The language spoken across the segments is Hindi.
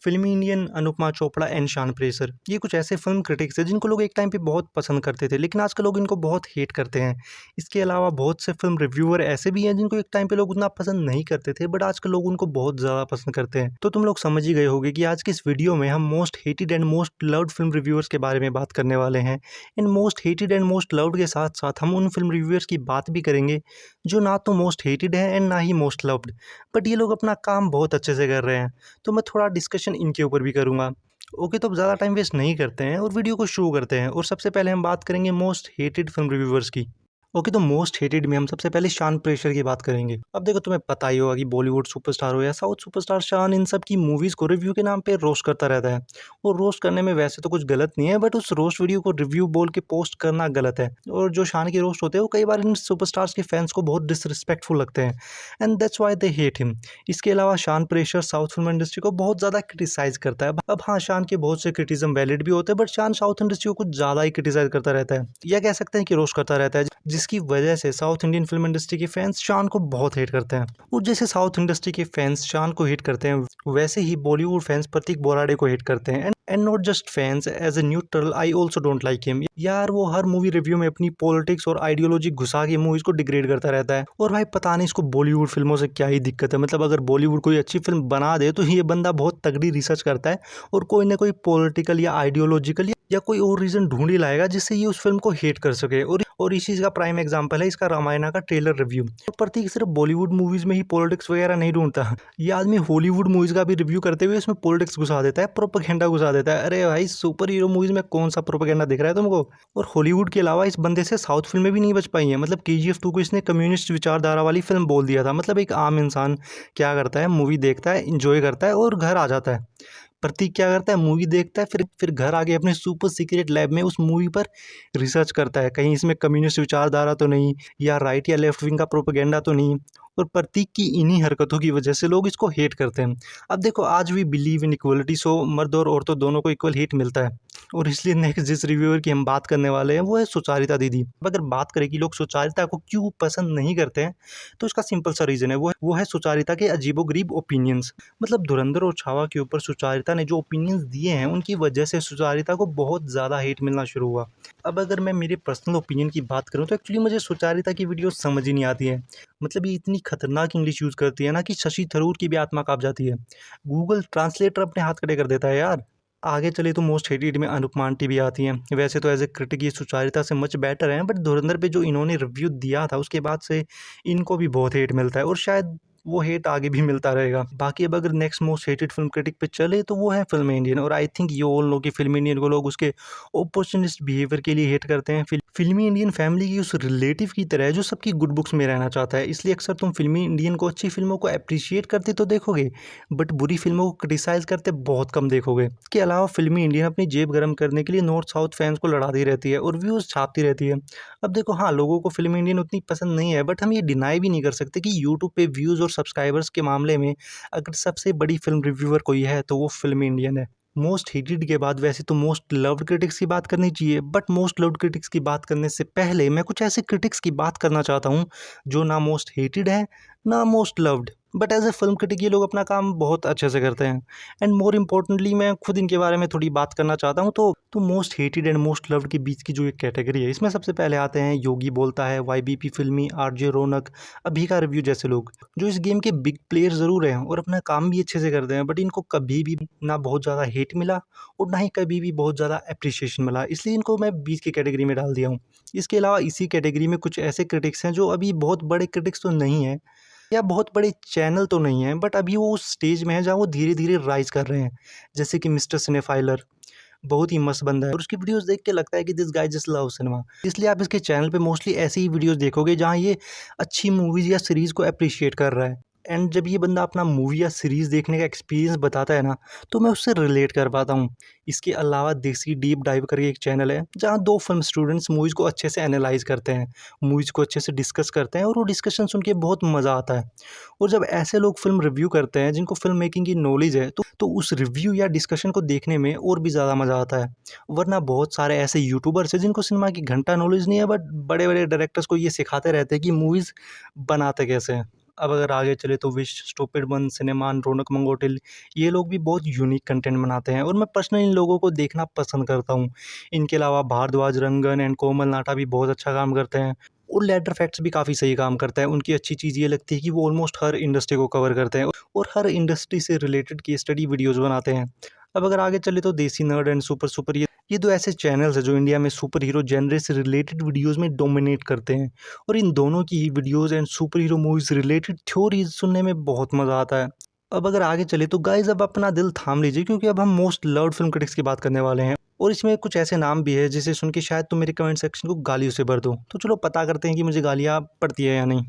फिल्मी इंडियन अनुपमा चोपड़ा एंड शान प्रेसर ये कुछ ऐसे फिल्म क्रिटिक्स हैं जिनको लोग एक टाइम पे बहुत पसंद करते थे, लेकिन आजकल लोग इनको बहुत हेट करते हैं। इसके अलावा बहुत से फिल्म रिव्यूअर ऐसे भी हैं जिनको एक टाइम पे लोग उतना पसंद नहीं करते थे, बट आजकल लोग उनको बहुत ज़्यादा पसंद करते हैं। तो तुम लोग समझ ही गए होगे कि आज की इस वीडियो में हम most hated and most loved film reviewers के बारे में बात करने वाले हैं। In most hated and most loved के साथ साथ हम उन फिल्म रिव्यूअर्स की बात भी करेंगे जो ना तो मोस्ट हेटेड है एंड ना ही मोस्ट लव्ड, बट ये लोग अपना काम बहुत अच्छे से कर रहे हैं। तो मैं थोड़ा डिस्कशन इनके ऊपर भी करूँगा। ओके, तो अब ज़्यादा टाइम वेस्ट नहीं करते हैं और वीडियो को शुरू करते हैं। और सबसे पहले हम बात करेंगे मोस्ट हेटेड फिल्म रिव्यूअर्स की। ओके, तो मोस्ट हेटेड में हम सबसे पहले शान प्रेशर की बात करेंगे। अब देखो, तुम्हें पता ही होगा कि बॉलीवुड सुपरस्टार हो या साउथ सुपरस्टार, शान इन सब की मूवीज़ को रिव्यू के नाम पे रोस्ट करता रहता है। और रोस्ट करने में वैसे तो कुछ गलत नहीं है, बट उस रोस्ट वीडियो को रिव्यू बोल के पोस्ट करना गलत है। और जो शान के रोस्ट होते हैं वो कई बार इन सुपरस्टार्स के फैंस को बहुत डिसरिस्पेक्टफुल लगते हैं, and that's why they hate him. इसके अलावा शान प्रेशर साउथ फिल्म इंडस्ट्री को बहुत ज़्यादा क्रिटिसाइज करता है। अब हाँ, शान के बहुत से क्रिटिज्म वैलिड भी होते हैं, बट शान साउथ इंडस्ट्री को कुछ ज़्यादा ही क्रिटिसाइज करता रहता है, या कह सकते हैं कि रोस्ट करता रहता है, जिसकी वजह से साउथ इंडियन फिल्म इंडस्ट्री के फैंस शान को बहुत हेट करते हैं। और जैसे साउथ इंडस्ट्री के फैंस शान को हेट करते हैं, वैसे ही बॉलीवुड फैंस प्रतीक बोराडे को हेट करते हैं। And not just fans, as a neutral I also don't like him. यार, वो हर मूवी रिव्यू में अपनी पॉलिटिक्स और आइडियोलॉजी घुसा के मूवीज को डिग्रेड करता रहता है। और भाई पता नहीं इसको बॉलीवुड फिल्मों से क्या ही दिक्कत है। मतलब अगर बॉलीवुड कोई अच्छी फिल्म बना दे तो ये बंदा बहुत तगड़ी रिसर्च करता है और कोई ना कोई पॉलिटिकल या आइडियोलॉजिकल या कोई और रीजन ढूंढ ही लाएगा जिससे ये उस फिल्म को हेट कर सके। और इसी का प्राइम एग्जांपल है इसका रामायणा का ट्रेलर रिव्यू। और प्रतीक सिर्फ बॉलीवुड मूवीज में ही पॉलिटिक्स वगैरह नहीं ढूंढता, ये आदमी हॉलीवुड मूवीज का भी रिव्यू करते हुए इसमें पॉलिटिक्स घुसा देता है, प्रोपेगेंडा घुसा देता है। अरे भाई, सुपर हीरो मूवीज में कौन सा प्रोपेगेंडा दिख रहा है तुमको? और हॉलीवुड के अलावा इस बंदे से साउथ फिल्में भी नहीं बच पाई हैं। मतलब KGF 2 को इसने कम्युनिस्ट विचारधारा वाली फिल्म बोल दिया था। मतलब एक आम इंसान क्या करता है, मूवी देखता है, इंजॉय करता है और घर आ जाता है। प्रतीक क्या करता है, मूवी देखता है, फिर घर आके अपने सुपर सीक्रेट लैब में उस मूवी पर रिसर्च करता है, कहीं इसमें कम्युनिस्ट विचारधारा तो नहीं, या राइट या लेफ्ट विंग का प्रोपेगेंडा तो नहीं। और प्रतीक की इन्हीं हरकतों की वजह से लोग इसको हेट करते हैं। अब देखो, आज भी बिलीव इन इक्वलिटी, सो मर्द और औरतों दोनों को इक्वल हेट मिलता है। और इसलिए नेक्स्ट जिस रिव्यूअर की हम बात करने वाले हैं वो है सुचारिता दीदी। अब अगर बात करें कि लोग सुचारिता को क्यों पसंद नहीं करते हैं, तो इसका सिंपल सा रीज़न है, वो है सुचारिता के अजीबोगरीब ओपिनियंस। मतलब धुरंधर और छावा के ऊपर सुचारिता ने जो ओपिनियंस दिए हैं, उनकी वजह से सुचारिता को बहुत ज़्यादा हेट मिलना शुरू हुआ। अब अगर मैं मेरे पर्सनल ओपिनियन की बात करूँ तो एक्चुअली मुझे सुचारिता की वीडियो समझ ही नहीं आती है। मतलब ये इतनी खतरनाक इंग्लिश यूज़ करती है ना कि शशि थरूर की भी आत्मा काँप जाती है। गूगल ट्रांसलेटर अपने हाथ खड़े कर देता है यार। आगे चले तो मोस्ट हेटेड में अनुपमा आंटी भी आती हैं। वैसे तो एज ए क्रिटिक ये सुचारिता से मच बेटर हैं, बट धुरंधर पे जो इन्होंने रिव्यू दिया था उसके बाद से इनको भी बहुत हेट मिलता है, और शायद वो हेट आगे भी मिलता रहेगा। बाकी अब अगर next most hated film critic पे चले तो वो है फिल्म इंडियन। और I think you all know कि फिल्म इंडियन को लोग उसके ओपोर्चुनिस्ट बिहेवियर के लिए हेट करते हैं। फिल्मी इंडियन फैमिली की उस रिलेटिव की तरह है जो सबकी गुड बुक्स में रहना चाहता है। इसलिए अक्सर तुम फिल्मी इंडियन को अच्छी फिल्मों को अप्रिशिएट करते तो देखोगे, बट बुरी फिल्मों को क्रिटिसाइज करते बहुत कम देखोगे। इसके अलावा फिल्मी इंडियन अपनी जेब गर्म करने के लिए नॉर्थ साउथ फैंस को लड़ाती रहती है और व्यूज़ छापती रहती है। अब देखो, हाँ, लोगों को फिल्म इंडियन उतनी पसंद नहीं है, बट हम ये डिनाई भी नहीं कर सकते कि यूट्यूब पे व्यूज़ और सब्सक्राइबर्स के मामले में अगर सबसे बड़ी फिल्म रिव्यूअर कोई है तो वो फिल्म इंडियन है। मोस्ट हेटेड के बाद वैसे तो मोस्ट लव्ड क्रिटिक्स की बात करनी चाहिए, बट मोस्ट लव्ड क्रिटिक्स की बात करने से पहले मैं कुछ ऐसे क्रिटिक्स की बात करना चाहता हूँ जो ना मोस्ट हेटेड है ना most loved, but as a film critic ये लोग अपना काम बहुत अच्छे से करते हैं। एंड मोर इम्पोर्टेंटली मैं खुद इनके बारे में थोड़ी बात करना चाहता हूँ। तो most hated and most loved के बीच की जो एक कैटेगरी है, इसमें सबसे पहले आते हैं योगी बोलता है, YBP फिल्मी, RJ रौनक, अभी का रिव्यू जैसे लोग, जो इस गेम के बिग प्लेयर ज़रूर हैं और अपना काम भी अच्छे से करते हैं, बट इनको कभी भी ना बहुत ज़्यादा हेट मिला और ना ही कभी भी बहुत ज़्यादा अप्रिसिएशन मिला, इसलिए इनको मैं बीच की कैटेगरी में डाल दिया हूँ। इसके अलावा इसी कैटेगरी में कुछ ऐसे क्रिटिक्स हैं जो अभी बहुत बड़े क्रिटिक्स तो नहीं हैं या बहुत बड़े चैनल तो नहीं हैं, बट अभी वो उस स्टेज में है जहाँ वो धीरे धीरे राइज कर रहे हैं। जैसे कि मिस्टर सिनेफाइलर, बहुत ही मस्त बंदा है और उसकी वीडियोस देख के लगता है कि this guy just love cinema. इसलिए आप इसके चैनल पे मोस्टली ऐसी ही वीडियोस देखोगे जहाँ ये अच्छी मूवीज़ या सीरीज़ को अप्रिशिएट कर रहा है। एंड जब ये बंदा अपना मूवी या सीरीज़ देखने का एक्सपीरियंस बताता है ना, तो मैं उससे रिलेट कर पाता हूँ। इसके अलावा देसी डीप डाइव करके एक चैनल है जहाँ दो फिल्म स्टूडेंट्स मूवीज़ को अच्छे से एनालाइज करते हैं, मूवीज़ को अच्छे से डिस्कस करते हैं, और वो डिस्कशन सुन के बहुत मज़ा आता है। और जब ऐसे लोग फिल्म रिव्यू करते हैं जिनको फिल्म मेकिंग की नॉलेज है, तो उस रिव्यू या डिस्कशन को देखने में और भी ज़्यादा मज़ा आता है। वरना बहुत सारे ऐसे यूट्यूबर्स हैं जिनको सिनेमा की घंटा नॉलेज नहीं है, बट बड़े बड़े डायरेक्टर्स को ये सिखाते रहते हैं कि मूवीज़ बनाते कैसे हैं। अब अगर आगे चले तो विश, स्टूपिड वन, सिनेमान, रौनक मंगोटिल, ये लोग भी बहुत यूनिक कंटेंट बनाते हैं और मैं पर्सनली इन लोगों को देखना पसंद करता हूँ। इनके अलावा भारद्वाज, रंगन एंड कोमल नाटा भी बहुत अच्छा काम करते हैं और लेटर फैक्ट्स भी काफ़ी सही काम करता है। उनकी अच्छी चीज़ ये लगती है कि वो ऑलमोस्ट हर इंडस्ट्री को कवर करते हैं और हर इंडस्ट्री से रिलेटेड केस स्टडी वीडियोज़ बनाते हैं। अब अगर आगे चले तो देसी नर्ड एंड सुपर सुपर, ये 2 ऐसे चैनल्स हैं जो इंडिया में सुपर हीरो जेनरे से रिलेटेड वीडियोज़ में डोमिनेट करते हैं और इन दोनों की ही videos and super hero movies related theories सुनने में बहुत मज़ा आता है। अब अगर आगे चले तो गाइज़ अब अपना दिल थाम लीजिए क्योंकि अब हम मोस्ट लव्ड फ़िल्म क्रिटिक्स की बात करने वाले हैं और इसमें कुछ ऐसे नाम भी है जिसे सुन के शायद तुम मेरे कमेंट सेक्शन को गालियों से भर दो। तो चलो पता करते हैं कि मुझे गालियाँ पड़ती है या नहीं।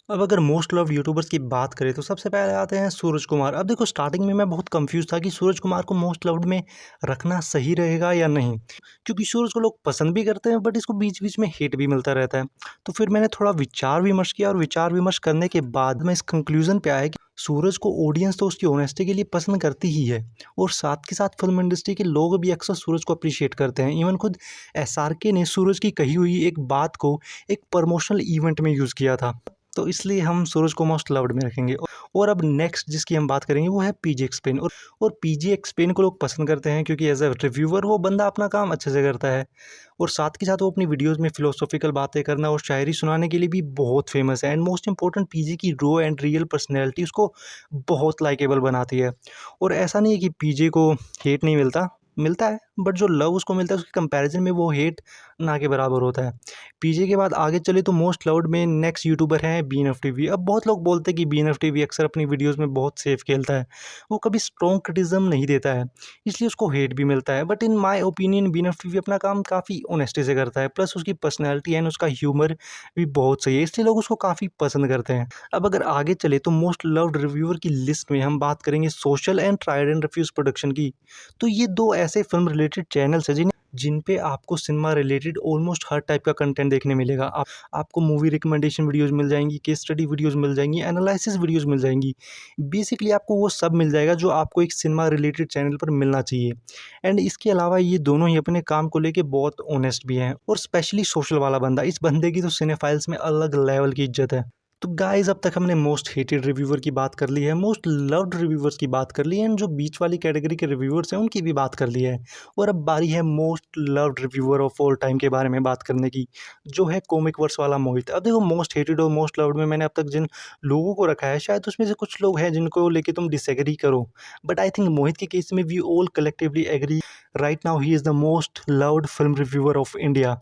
अब अगर मोस्ट लव यूट्यूबर्स की बात करें तो सबसे पहले आते हैं सूरज कुमार। अब देखो स्टार्टिंग में मैं बहुत कंफ्यूज था कि सूरज कुमार को मोस्ट लव्ड में रखना सही रहेगा या नहीं, क्योंकि सूरज को लोग पसंद भी करते हैं बट इसको बीच बीच में हेट भी मिलता रहता है। तो फिर मैंने थोड़ा विचार विमर्श किया और विचार विमर्श करने के बाद मैं इस कंक्लूजन पे आया कि सूरज को ऑडियंस तो उसकी ऑनेस्टी के लिए पसंद करती ही है और साथ के साथ फिल्म इंडस्ट्री के लोग भी अक्सर सूरज को अप्रिशिएट करते हैं। इवन खुद SRK ने सूरज की कही हुई एक बात को एक प्रमोशनल इवेंट में यूज़ किया था। तो इसलिए हम सूरज को मोस्ट लव्ड में रखेंगे। और अब नेक्स्ट जिसकी हम बात करेंगे वो है पीजे एक्सपेन। और पीजे एक्सपेन को लोग पसंद करते हैं क्योंकि एज अ रिव्यूअर वो बंदा अपना काम अच्छे से करता है और साथ के साथ वो अपनी वीडियोस में फिलोसॉफिकल बातें करना और शायरी सुनाने के लिए भी बहुत फेमस है। एंड मोस्ट इंपॉर्टेंट पीजे की रो एंड रियल पर्सनैलिटी उसको बहुत लाइकेबल बनाती है। और ऐसा नहीं है कि पीजे को हेट नहीं मिलता, मिलता है, बट जो लव उसको मिलता है उसके कंपैरिजन में वो हेट ना के बराबर होता है। पीजे के बाद आगे चले तो मोस्ट लव्ड में नेक्स्ट यूट्यूबर हैं बीएनएफ टीवी। अब बहुत लोग बोलते हैं कि बीएनएफ टीवी अक्सर अपनी वीडियोस में बहुत सेफ खेलता है, वो कभी स्ट्रॉन्ग क्रिटिसिज्म नहीं देता है, इसलिए उसको हेट भी मिलता है। But in my opinion BNF TV अपना काम काफ़ी ऑनेस्टी से करता है, प्लस उसकी पर्सनैलिटी एंड उसका ह्यूमर भी बहुत सही है, इसलिए लोग उसको काफ़ी पसंद करते हैं। अब अगर आगे चले तो मोस्ट लव्ड रिव्यूअर की लिस्ट में हम बात करेंगे social and tried and refuse production की। तो ये 2 ऐसे फिल्म रिलेटेड चैनल्स हैं जिन पे आपको सिनेमा रिलेटेड ऑलमोस्ट हर टाइप का कंटेंट देखने मिलेगा। आपको मूवी रिकमेंडेशन वीडियोज़ मिल जाएँगी, केस स्टडी वीडियोज़ मिल जाएँगी, एनालिसिस वीडियोज़ मिल जाएँगी। बेसिकली आपको वो सब मिल जाएगा जो आपको एक सिनेमा रिलेटेड चैनल पर मिलना चाहिए। एंड इसके अलावा ये दोनों ही अपने काम को लेके बहुत ऑनेस्ट भी हैं और स्पेशली सोशल वाला बंदा, इस बंदे की तो सिनेफाइल्स में अलग लेवल की इज़्ज़त है। तो गाइज़ अब तक हमने मोस्ट हेटेड रिव्यूअर की बात कर ली है, मोस्ट लव्ड रिव्यूअर्स की बात कर ली है एंड जो बीच वाली कैटेगरी के रिव्यूअर्स हैं उनकी भी बात कर ली है। और अब बारी है most loved reviewer of all time के बारे में बात करने की, जो है कॉमिक वर्स वाला मोहित। अब देखो मोस्ट हेटेड और मोस्ट लव्ड में मैंने अब तक जिन लोगों को रखा है शायद उसमें से कुछ लोग हैं जिनको लेके तुम डिसएग्री करो, बट आई थिंक मोहित के केस में we all collectively agree. Right now he is the most loved film reviewer of India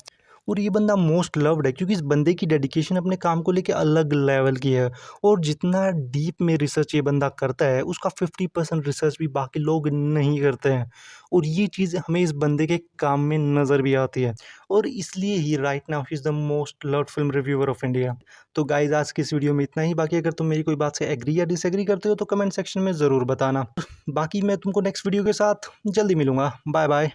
और ये बंदा मोस्ट लव्ड है क्योंकि इस बंदे की डेडिकेशन अपने काम को लेके अलग लेवल की है और जितना डीप में रिसर्च ये बंदा करता है उसका 50% रिसर्च भी बाकी लोग नहीं करते हैं और ये चीज़ हमें इस बंदे के काम में नज़र भी आती है और इसलिए ही right now he is the most loved film reviewer of India. तो गाइज आज की इस वीडियो में इतना ही। बाकी अगर तुम मेरी कोई बात से एग्री या डिसएग्री करते हो तो कमेंट सेक्शन में ज़रूर बताना। बाकी मैं तुमको नेक्स्ट वीडियो के साथ जल्दी मिलूँगा। Bye bye.